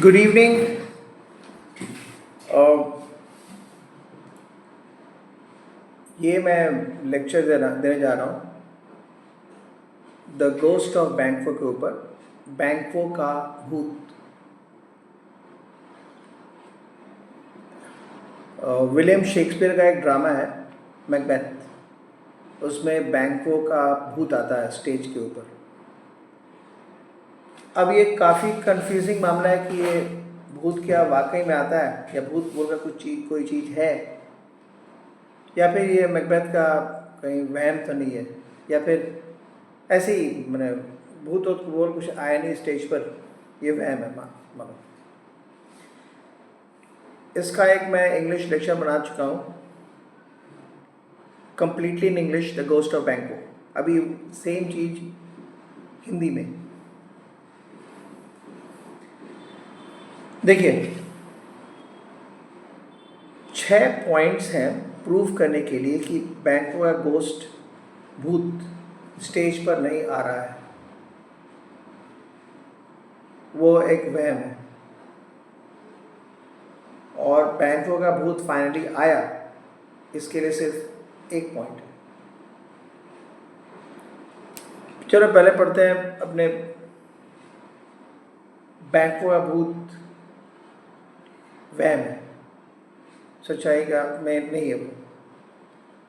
Good evening. ये मैं lecture देने जा रहा हूँ द गोस्ट ऑफ बैंक्वो के ऊपर। बैंक्वो का भूत। विलियम शेक्सपियर का एक ड्रामा है मैकबेथ। उसमें बैंक्वो का भूत आता है स्टेज के ऊपर। अब ये काफ़ी कंफ्यूजिंग मामला है कि ये भूत क्या वाकई में आता है या भूत बोलकर कोई चीज़ है, या फिर ये मैकबेथ का कहीं वहम तो नहीं है, या फिर ऐसे ही मैंने भूत और बोल कुछ आया नहीं स्टेज पर, ये वहम है मानो। इसका एक मैं इंग्लिश लेक्चर बना चुका हूँ, completely in English, the ghost of Banquo. अभी सेम चीज़ हिंदी में। देखिए, 6 पॉइंट्स हैं प्रूव करने के लिए कि बैंक्वो का गोस्ट भूत स्टेज पर नहीं आ रहा है, वो एक वहम है। और बैंक्वो का भूत फाइनली आया, इसके लिए सिर्फ एक पॉइंट है। चलो पहले पढ़ते हैं अपने बैंक्वो का भूत वहम है, सच्चाई का में नहीं है वो।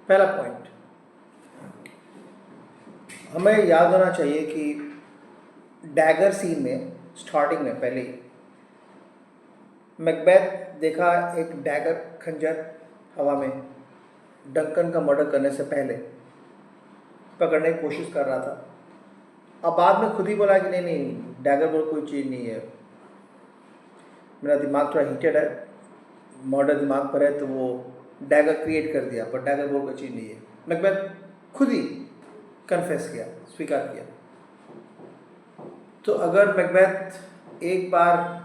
पहला पॉइंट हमें याद होना चाहिए कि डैगर सीन में स्टार्टिंग में पहले ही मैकबेथ देखा एक डैगर खंजर हवा में डंकन का मर्डर करने से पहले पकड़ने की कोशिश कर रहा था। अब बाद में खुद ही बोला कि नहीं डैगर बोल कोई चीज़ नहीं है, मेरा दिमाग थोड़ा हीटेड है, मर्डर दिमाग पर है, तो वो डैगर क्रिएट कर दिया, पर डैगर बोल कोई चीज़ नहीं है। मैकबेथ खुद ही कन्फेस किया, स्वीकार किया। तो अगर मैकबेथ एक बार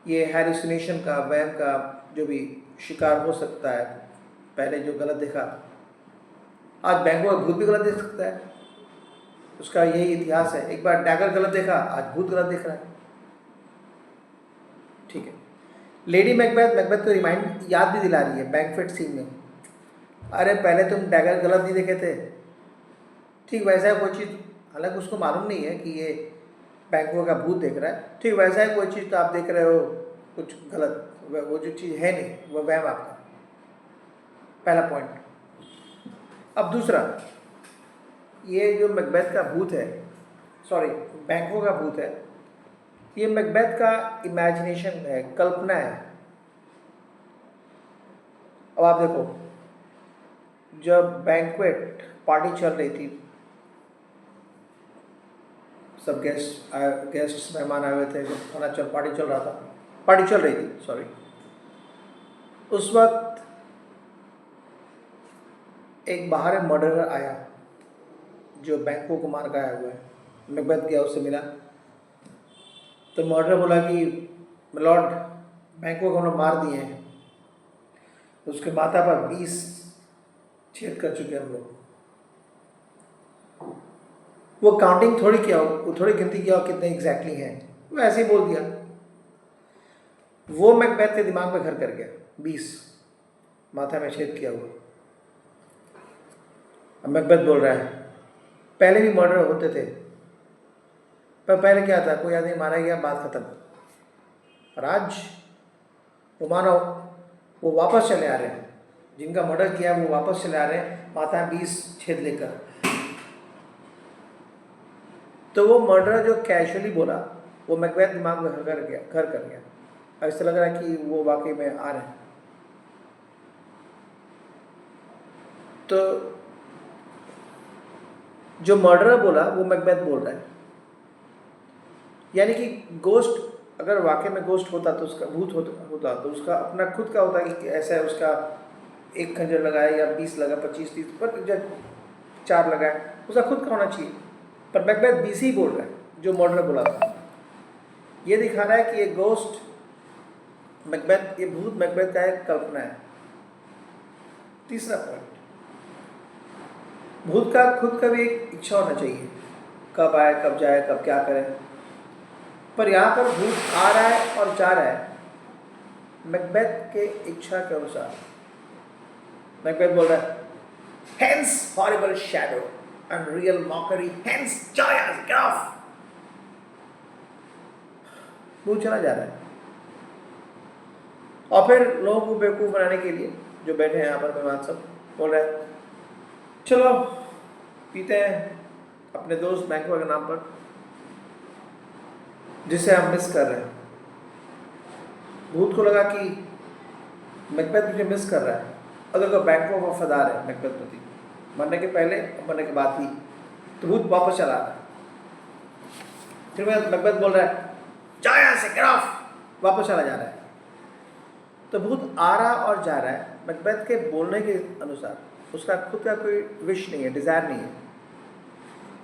ये हैलुसिनेशन का, वहम का जो भी शिकार हो सकता है, पहले जो गलत देखा, आज बैंक्वो का भूत भी गलत देख सकता है। उसका यही इतिहास है, एक बार डैगर गलत देखा, आज भूत गलत देख रहा है। ठीक है। लेडी मैकबेथ को रिमाइंड याद भी दिला रही है बैंक्वेट सीन में, अरे पहले तुम डैगर गलत नहीं देखे थे। ठीक वैसा है कोई चीज़, हालांकि उसको मालूम नहीं है कि ये बैंक्वो का भूत देख रहा है। ठीक वैसा है कोई चीज़ तो आप देख रहे हो कुछ गलत, वो जो चीज़ है नहीं, वो वहम आपका। पहला पॉइंट। अब दूसरा, ये जो मैकबेथ का भूत है, सॉरी बैंक्वो का भूत है, ये मैकबेथ का इमेजिनेशन है, कल्पना है। अब आप देखो, जब बैंक्वेट पार्टी चल रही थी, सब गेस्ट मेहमान आए हुए थे, पार्टी चल रही थी, सॉरी। उस वक्त एक बाहर मर्डरर आया जो बैंक्वो को मार के आया हुआ है। मैकबेथ गया, उससे मिला, तो मर्डरर बोला कि लॉर्ड बैंक्वो को हमने मार दिए हैं, उसके माथा पर 20 छेद कर चुके हम लोग। वो काउंटिंग थोड़ी किया, वो थोड़ी गिनती किया कितने एग्जैक्टली हैं, वो ऐसे ही बोल दिया। वो मैकबेथ के दिमाग में घर कर गया, 20 माथा में छेद किया हुआ। अब मैकबेथ बोल रहा है पहले भी मर्डर होते थे, पर पहले क्या था, कोई आदमी मारा गया, बात खत्म। और आज वो मानो वो वापस चले आ रहे हैं, जिनका मर्डर किया वो वापस चले आ रहे हैं, माथा में 20 छेद लेकर। तो वो मर्डर जो कैजुअली बोला, वो मैकबेथ दिमाग में घर कर गया। ऐसा लग रहा है कि वो वाकई में आ रहे हैं। तो जो मर्डरर बोला वो मैकबेथ बोल रहा है, यानी कि गोस्ट अगर वाकई में गोस्ट होता तो उसका भूत होता तो उसका अपना खुद का होता कि ऐसा है, उसका एक खंजर लगाए या 20 लगा, 25 30, पर जब 4 लगाए, उसका खुद का होना चाहिए। पर मैकबेथ 20 ही बोल रहा है, जो मर्डरर बोला था। ये दिखा रहा है कि ये गोस्ट मैकबेथ, ये भूत मैकबेथ का एक कल्पना है। तीसरा पॉइंट, भूत का खुद का भी एक इच्छा होना चाहिए, कब आए, कब जाए, कब क्या करे। पर यहाँ पर भूत आ रहा है और जा रहा है मैकबेथ के इच्छा के अनुसार। मैकबेथ बोल रहा है hence horrible shadow and real mockery, hence joyous gruff। भूत चला जा रहा है और फिर लोगों को बेवकूफ बनाने के लिए जो बैठे हैं यहाँ पर मेहमान सब बोल रहे हैं चलो पीते हैं अपने दोस्त बैंकवा के नाम पर जिसे हम मिस कर रहे हैं। भूत को लगा कि मैकबेथ मुझे मिस कर रहा है, अगर तो बैंकवा वफादार है मैकबेथ प्रति, मरने के पहले और मरने के बाद ही, तो भूत वापस चला रहा है। फिर मैकबेथ बोल रहा है जाया से ग्राफ, वापस चला जा रहा है। तो भूत आ रहा और जा रहा है मैकबेथ के बोलने के अनुसार, उसका खुद का कोई विश नहीं है, डिज़ायर नहीं है।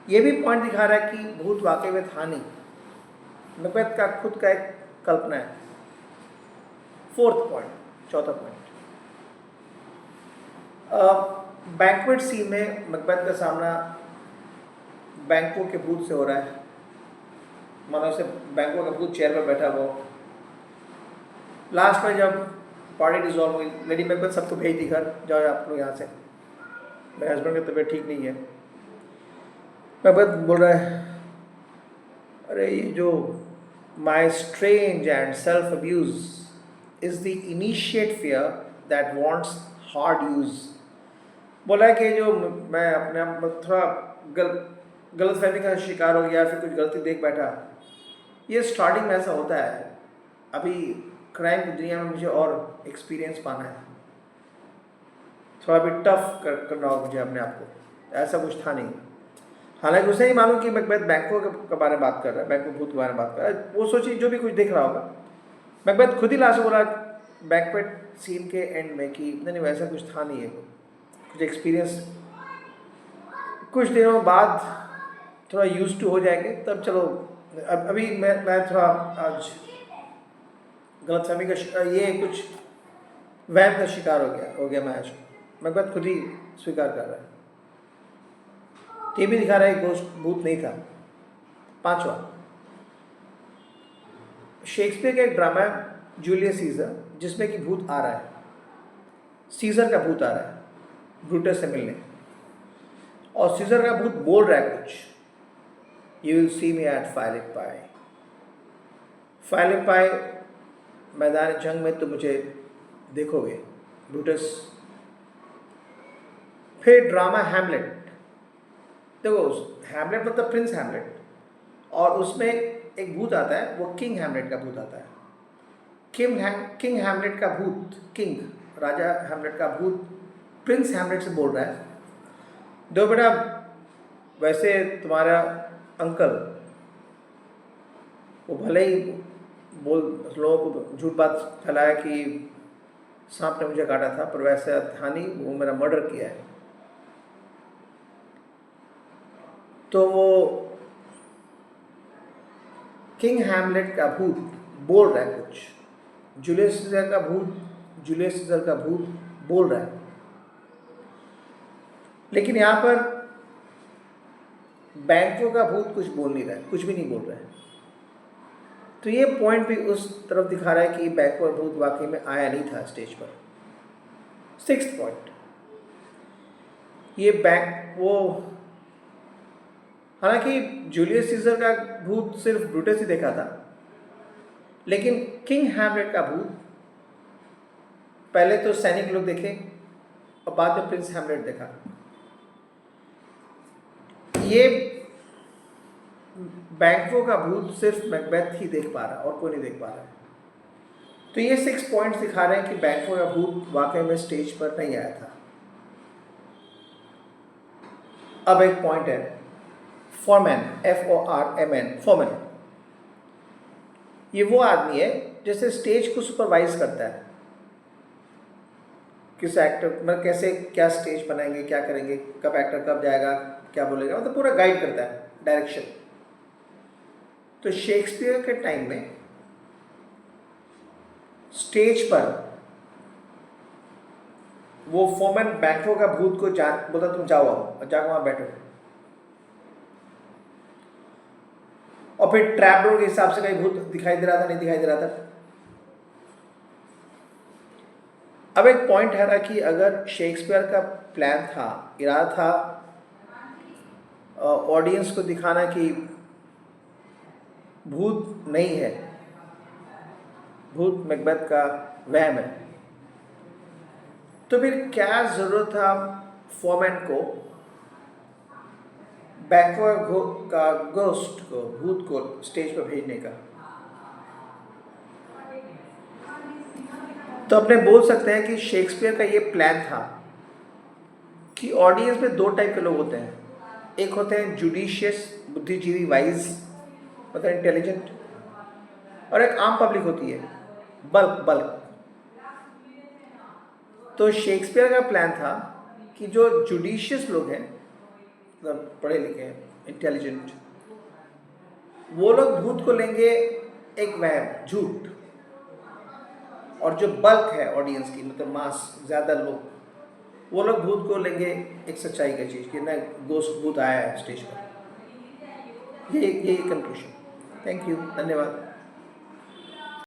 ये भी पॉइंट दिखा रहा है कि भूत वाकई में था नहीं, मैकबेथ का खुद का एक कल्पना है। फोर्थ पॉइंट, चौथा पॉइंट, बैंक्वेट सीन में मैकबेथ का सामना बैंको के भूत से हो रहा है। मानो से बैंको का भूत चेयर पर बैठा हुआ। लास्ट में जब पार्टी डिजॉल्व हुई, लेडी मैकबेथ सबको भेज दी घर, जाओ आप लोग यहाँ से, मेरे हस्बैंड की तबीयत ठीक नहीं है। मैकबेथ बोल रहा है अरे ये जो my strange and self abuse is the initiate fear that wants hard use. बोला है कि जो मैं अपने आप में थोड़ा गलतफहमी का शिकार हो गया, फिर कुछ गलती देख बैठा, ये स्टार्टिंग में ऐसा होता है। अभी क्राइम की दुनिया में मुझे और एक्सपीरियंस पाना है, थोड़ा भी टफ करना होगा मुझे अपने आप को, ऐसा कुछ था नहीं। हालांकि उसे ही मालूम कि मैकबेथ बैंको के बारे में बात कर रहा है, बैंको भूत के बारे में बात कर रहा है, वो सोचिए जो भी कुछ देख रहा होगा। मैकबेथ खुद ही लास्ट में बोला बैंक्वेट सीन के एंड में कि नहीं वैसा कुछ था नहीं है, कुछ एक्सपीरियंस, कुछ दिनों बाद थोड़ा यूज टू हो जाएंगे तब चलो। अभी मैं थोड़ा आज गलतफहमी का ये कुछ वहम का शिकार हो गया मैं आज। मैकबेथ खुद ही स्वीकार कर रहा है। ये भी दिखा रहा है गोस्ट भूत नहीं था। पांचवा, शेक्सपियर का एक ड्रामा है जूलियस सीजर, जिसमें कि भूत आ रहा है, सीजर का भूत आ रहा है ब्रूटस से मिलने, और सीजर का भूत बोल रहा है कुछ, you will see me at Philippi, Philippi मैदान जंग में तो मुझे देखोगे ब्रूटस। फिर ड्रामा हैमलेट, देखो हैमलेट मतलब प्रिंस हैमलेट, और उसमें एक भूत आता है, वो किंग हैमलेट का भूत आता है। किंग हैमलेट का भूत, किंग राजा हैमलेट का भूत प्रिंस हैमलेट से बोल रहा है, दो बेटा वैसे तुम्हारा अंकल वो भले ही बोल लोगों को झूठ बात फैलाया कि सांप ने मुझे काटा था, पर वैसे था नहीं, वो मेरा मर्डर किया है। तो वो किंग हैमलेट का भूत बोल रहा है कुछ, जूलियस सीजर का भूत बोल रहा है, लेकिन यहाँ पर बैंको का भूत कुछ बोल नहीं रहा है, कुछ भी नहीं बोल रहा है। तो ये पॉइंट भी उस तरफ दिखा रहा है कि बैंको का भूत वाकई में आया नहीं था स्टेज पर। सिक्स्थ पॉइंट, ये हालांकि जूलियस सीजर का भूत सिर्फ ब्रूटस ही देखा था, लेकिन किंग हैमलेट का भूत पहले तो सैनिक लोग देखे और बाद में प्रिंस हैमलेट देखा। ये बैंको का भूत सिर्फ मैकबेथ ही देख पा रहा और कोई नहीं देख पा रहा है। तो ये 6 पॉइंट्स दिखा रहे हैं कि बैंको का भूत वाकई में स्टेज पर नहीं आया था। अब एक पॉइंट है फोरमैन, FORMN, फोरमैन। ये वो आदमी है जैसे स्टेज को सुपरवाइज करता है, किस एक्टर मतलब कैसे क्या स्टेज बनाएंगे, क्या करेंगे, कब एक्टर कब जाएगा, क्या बोलेगा, मतलब पूरा गाइड करता है, डायरेक्शन। तो शेक्सपियर के टाइम में स्टेज पर वो फोरमैन बैंको का भूत को बोलता तुम जाओ और जाकर वहां बैठो, और फिर ट्रैप डोर के हिसाब से कहीं भूत दिखाई दे रहा था, नहीं दिखाई दे रहा था। अब एक पॉइंट है ना कि अगर शेक्सपियर का प्लान था, इरादा था ऑडियंस को दिखाना कि भूत नहीं है, भूत मैकबेथ का वहम है, तो फिर क्या जरूरत था फोरमैन को बैंक्वेट का गोस्ट को, भूत को स्टेज पर भेजने का? तो अपने बोल सकते हैं कि शेक्सपियर का ये प्लान था कि ऑडियंस में दो टाइप के लोग होते हैं। एक होते हैं जुडिशियस, बुद्धिजीवी, वाइज, मतलब इंटेलिजेंट, और एक आम पब्लिक होती है, बल्क। तो शेक्सपियर का प्लान था कि जो जुडिशियस लोग हैं, मतलब पढ़े लिखे हैं, इंटेलिजेंट, वो लोग भूत को लेंगे एक वहम, झूठ, और जो बल्क है ऑडियंस की, मतलब मास, ज़्यादा लोग, वो लोग भूत को लेंगे एक सच्चाई का चीज़ कि ना गोस्ट भूत आया है स्टेज पर। ये कंक्लूशन। थैंक यू, धन्यवाद।